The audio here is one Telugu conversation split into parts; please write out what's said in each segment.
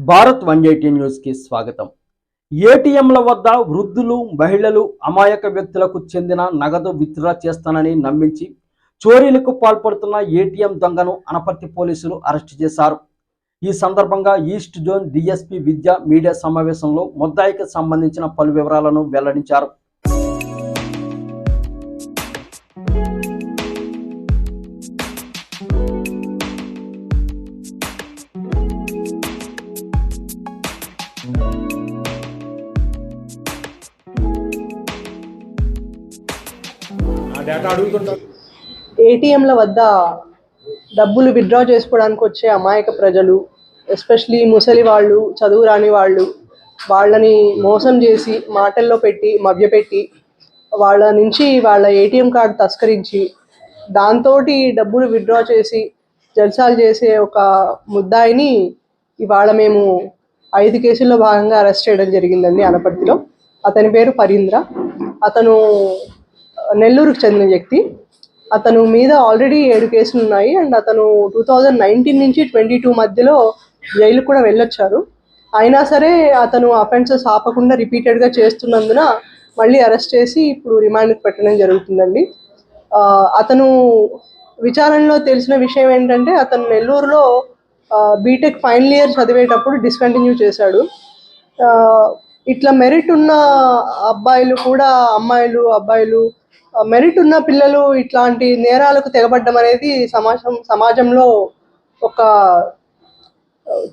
భారత్ 180 న్యూస్కి స్వాగతం. ఏటీఎంల వద్ద వృద్ధులు, మహిళలు, అమాయక వ్యక్తులకు చెందిన నగదు విత్డ్రా చేస్తానని నమ్మించి చోరీలకు పాల్పడుతున్న ఏటీఎం దొంగను అనపర్తి పోలీసులు అరెస్టు చేశారు. ఈ సందర్భంగా ఈస్ట్ జోన్ డీఎస్పీ విద్య మీడియా సమావేశంలో ముద్దాయికి సంబంధించిన పలు వివరాలను వెల్లడించారు. ఏటీఎంల వద్ద డబ్బులు విత్డ్రా చేసుకోవడానికి వచ్చే అమాయక ప్రజలు, ఎస్పెషలీ ముసలి వాళ్ళు, చదువు రాని వాళ్ళు, వాళ్ళని మోసం చేసి మాటల్లో పెట్టి మభ్యపెట్టి వాళ్ళ నుంచి వాళ్ళ ఏటీఎం కార్డు తస్కరించి దాంతో డబ్బులు విత్డ్రా చేసి జల్సాలు చేసే ఒక ముద్దాయిని ఇవాళ మేము 5 కేసుల్లో భాగంగా అరెస్ట్ చేయడం జరిగిందండి అనపర్తిలో. అతని పేరు పరీంద్ర. అతను నెల్లూరుకు చెందిన వ్యక్తి. అతను మీద ఆల్రెడీ 7 కేసులు ఉన్నాయి అండ్ అతను 2019 నుంచి 22 మధ్యలో జైలు కూడా వెళ్ళొచ్చారు. అయినా సరే అతను అఫెన్సెస్ ఆపకుండా రిపీటెడ్గా చేస్తున్నందున మళ్ళీ అరెస్ట్ చేసి ఇప్పుడు రిమాండ్కి పెట్టడం జరుగుతుందండి. అతను విచారణలో తెలిసిన విషయం ఏంటంటే అతను నెల్లూరులో బీటెక్ ఫైనల్ ఇయర్ చదివేటప్పుడు డిస్కంటిన్యూ చేశాడు. ఇట్లా మెరిట్ ఉన్న అబ్బాయిలు కూడా, అబ్బాయిలు మెరిట్ ఉన్న పిల్లలు ఇట్లాంటి నేరాలకు తెగబడ్డం అనేది సమాజంలో ఒక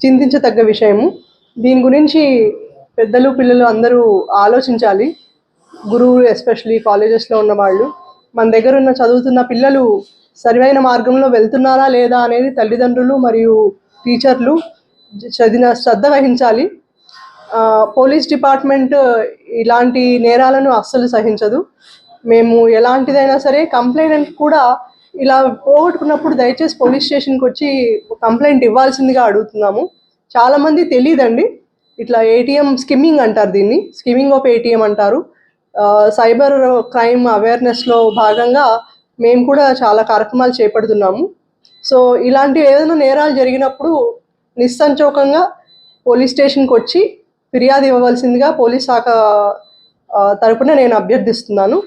చింతించదగ్గ విషయము. దీని గురించి పెద్దలు పిల్లలు అందరూ ఆలోచించాలి. గురువులు, ఎస్పెషలీ కాలేజెస్లో ఉన్న వాళ్ళు, మన దగ్గర ఉన్న చదువుతున్న పిల్లలు సరైన మార్గంలో వెళ్తున్నారా లేదా అనేది తల్లిదండ్రులు మరియు టీచర్లు శ్రద్ధ వహించాలి. పోలీస్ డిపార్ట్మెంట్ ఇలాంటి నేరాలను అస్సలు సహించదు. మేము ఎలాంటిదైనా సరే కంప్లైంట్ కూడా ఇలా పోగొట్టుకున్నప్పుడు దయచేసి పోలీస్ స్టేషన్కి వచ్చి కంప్లైంట్ ఇవ్వాల్సిందిగా అడుగుతున్నాము. చాలామంది తెలియదండి, ఇట్లా ఏటీఎం స్కిమ్మింగ్ అంటారు, దీన్ని స్కిమ్మింగ్ ఆఫ్ ఏటీఎం అంటారు. సైబర్ క్రైమ్ అవేర్నెస్లో భాగంగా మేము కూడా చాలా కార్యక్రమాలు చేపడుతున్నాము. సో ఇలాంటి ఏదైనా నేరాలు జరిగినప్పుడు నిస్సంచోకంగా పోలీస్ స్టేషన్కి వచ్చి ఫిర్యాదు ఇవ్వవలసిందిగా పోలీస్ శాఖ తరపున నేను అభ్యర్థిస్తున్నాను.